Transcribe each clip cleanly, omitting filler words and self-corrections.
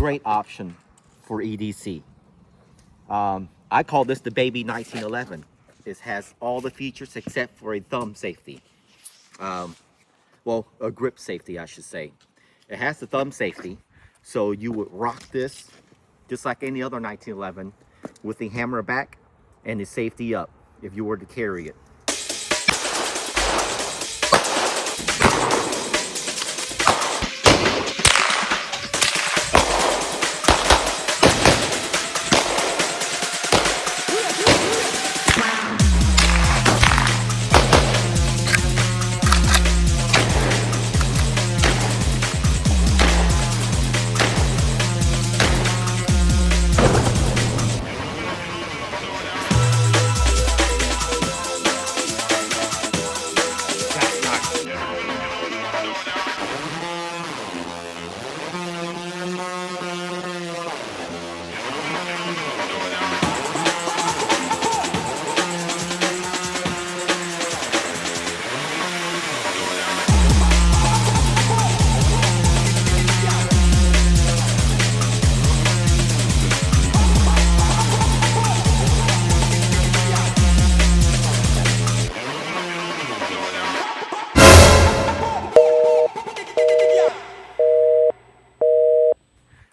great option for EDC. I call this the baby 1911. It has all the features except for a thumb safety. Well, a grip safety, I should say. It has the thumb safety, so you would rock this just like any other 1911 with the hammer back and the safety up if you were to carry it.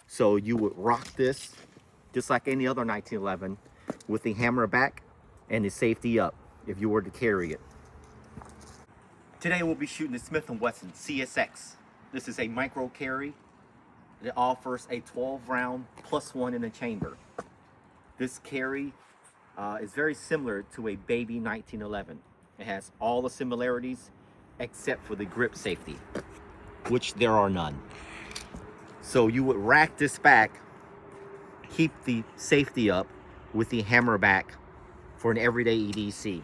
So you would rock this just like any other 1911 with the hammer back and the safety up if you were to carry it. Today we'll be shooting the Smith & Wesson CSX. This is a micro carry that offers a 12 round +1 in the chamber. This carry is very similar to a baby 1911. It has all the similarities except for the grip safety, which there are none. So you would rack this back, keep the safety up with the hammer back for an everyday EDC.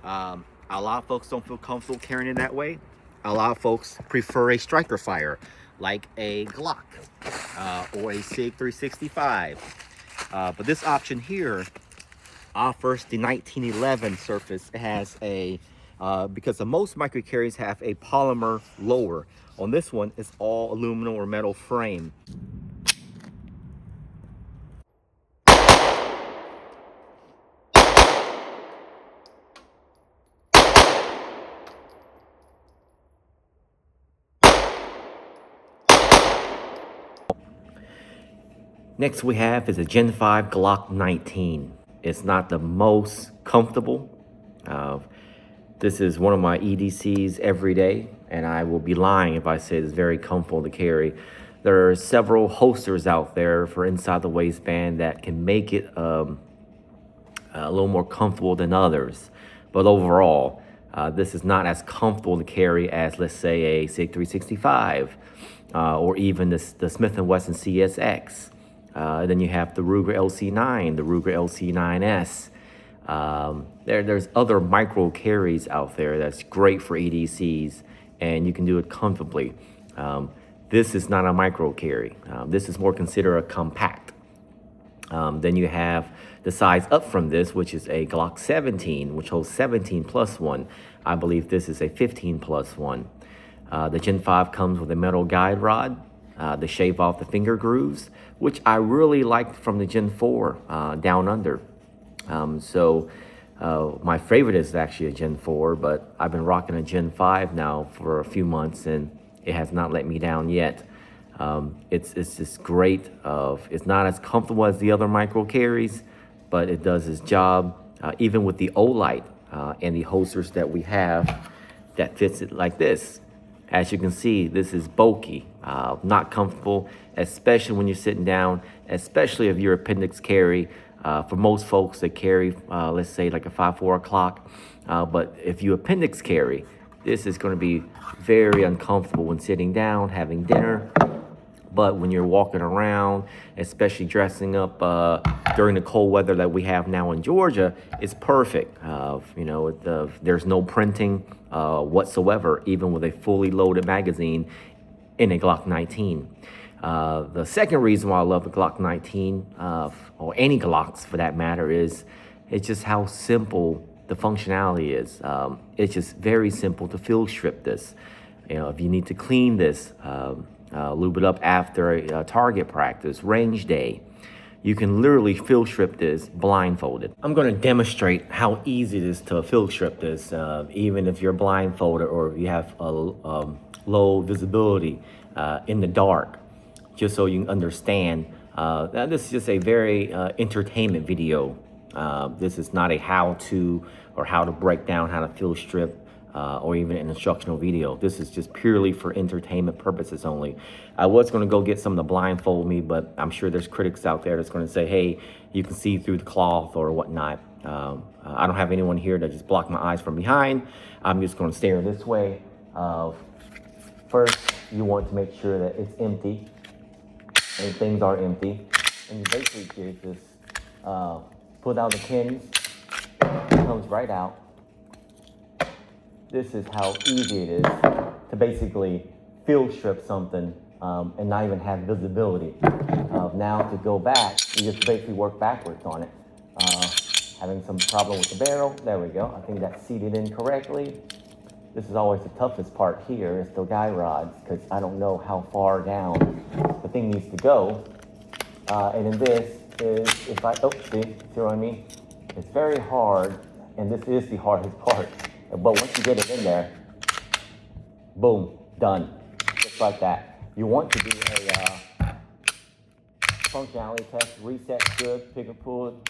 A lot of folks don't feel comfortable carrying it that way. A lot of folks prefer a striker fire like a Glock or a SIG 365. But this option here offers the 1911 surface. It has a, because the most micro carries have a polymer lower. On this one, it's all aluminum or metal frame. Next we have is a Gen 5 Glock 19. It's not the most comfortable. This is one of my EDCs every day, and I will be lying if I say it's very comfortable to carry. There are several holsters out there for inside the waistband that can make it a little more comfortable than others. But overall, this is not as comfortable to carry as, let's say, a SIG 365 or even the Smith & Wesson CSX. Then you have the Ruger LC9, the Ruger LC9S. There's other micro carries out there that's great for EDCs, and you can do it comfortably. This is not a micro carry. This is more considered a compact. Then you have the size up from this, which is a Glock 17, which holds 17+1. I believe this is a 15+1. The Gen 5 comes with a metal guide rod to shave off the finger grooves, which I really liked from the Gen 4 down under. My favorite is actually a Gen 4, but I've been rocking a Gen 5 now for a few months, and it has not let me down yet. It's just great. It's not as comfortable as the other micro carries, but it does its job. Even with the O-Light and the holsters that we have, that fits it like this. As you can see, this is bulky, not comfortable, especially when you're sitting down, especially if you're appendix carry. For most folks that carry, let's say like a 5-4 o'clock. But if you appendix carry, this is going to be very uncomfortable when sitting down, having dinner. But when you're walking around, especially dressing up during the cold weather that we have now in Georgia, it's perfect. There's no printing whatsoever, even with a fully loaded magazine in a Glock 19. The second reason why I love the Glock 19, or any Glocks for that matter, is it's just how simple the functionality is. It's just very simple to field strip this. If you need to clean this, lube it up after a target practice, range day. You can literally field strip this blindfolded. I'm going to demonstrate how easy it is to field strip this, even if you're blindfolded or if you have a low visibility in the dark, just so you can understand. Now this is just a very entertainment video. This is not a how-to or how to break down how to field strip or even an instructional video. This is just purely for entertainment purposes only. I was going to go get someone to blindfold me, but I'm sure there's critics out there that's going to say, hey, you can see through the cloth or whatnot. I don't have anyone here to just block my eyes from behind. I'm just going to stare this way. First, you want to make sure that it's empty, and things are empty. And you basically just pull out the pins, it comes right out. This is how easy it is to basically field strip something and not even have visibility. Now to go back, you just basically work backwards on it. Having some problem with the barrel, there we go. I think that's seated in correctly. This is always the toughest part here, is the guy rods, because I don't know how far down the thing needs to go. And then this is, if I, see what I mean? It's very hard, and this is the hardest part. But once you get it in there, boom, done, just like that. You want to do a functionality test, reset's good, pick and pull.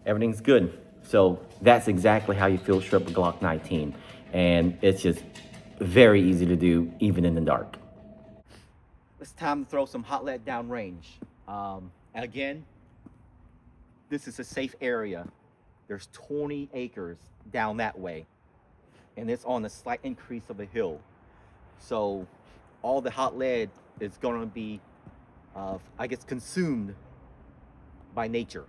Everything's good. So that's exactly how you field strip a Glock 19. And it's just very easy to do, even in the dark. It's time to throw some hot lead down range. Again, this is a safe area. There's 20 acres down that way, and it's on a slight increase of a hill. So all the hot lead is going to be, I guess, consumed by nature.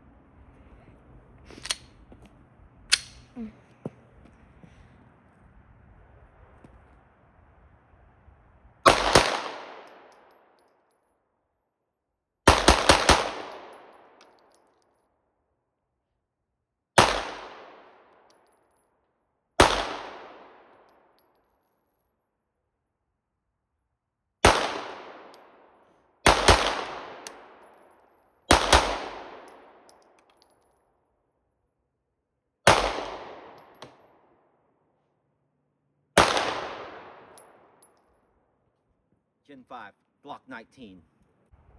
Gen 5 Glock 19.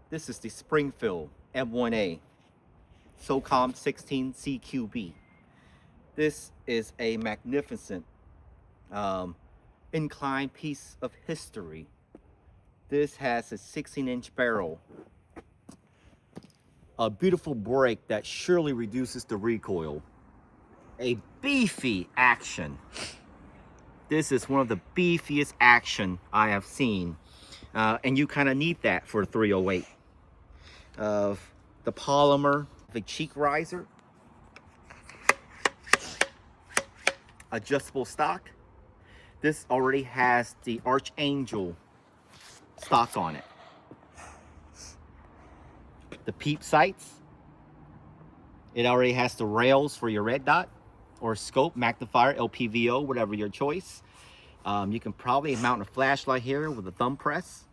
This is the Springfield M1a Socom 16 CQB. This is a magnificent inclined piece of history. This has a 16-inch barrel, a beautiful break that surely reduces the recoil, a beefy action. This is one of the beefiest action I have seen. And you kind of need that for 308. The polymer, the cheek riser, adjustable stock. This already has the Archangel stock on it. The peep sights. It already has the rails for your red dot or scope, magnifier, LPVO, whatever your choice. You can probably mount a flashlight here with a thumb press.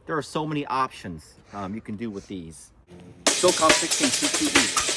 There are so many options you can do with these. Socom 16 CQB.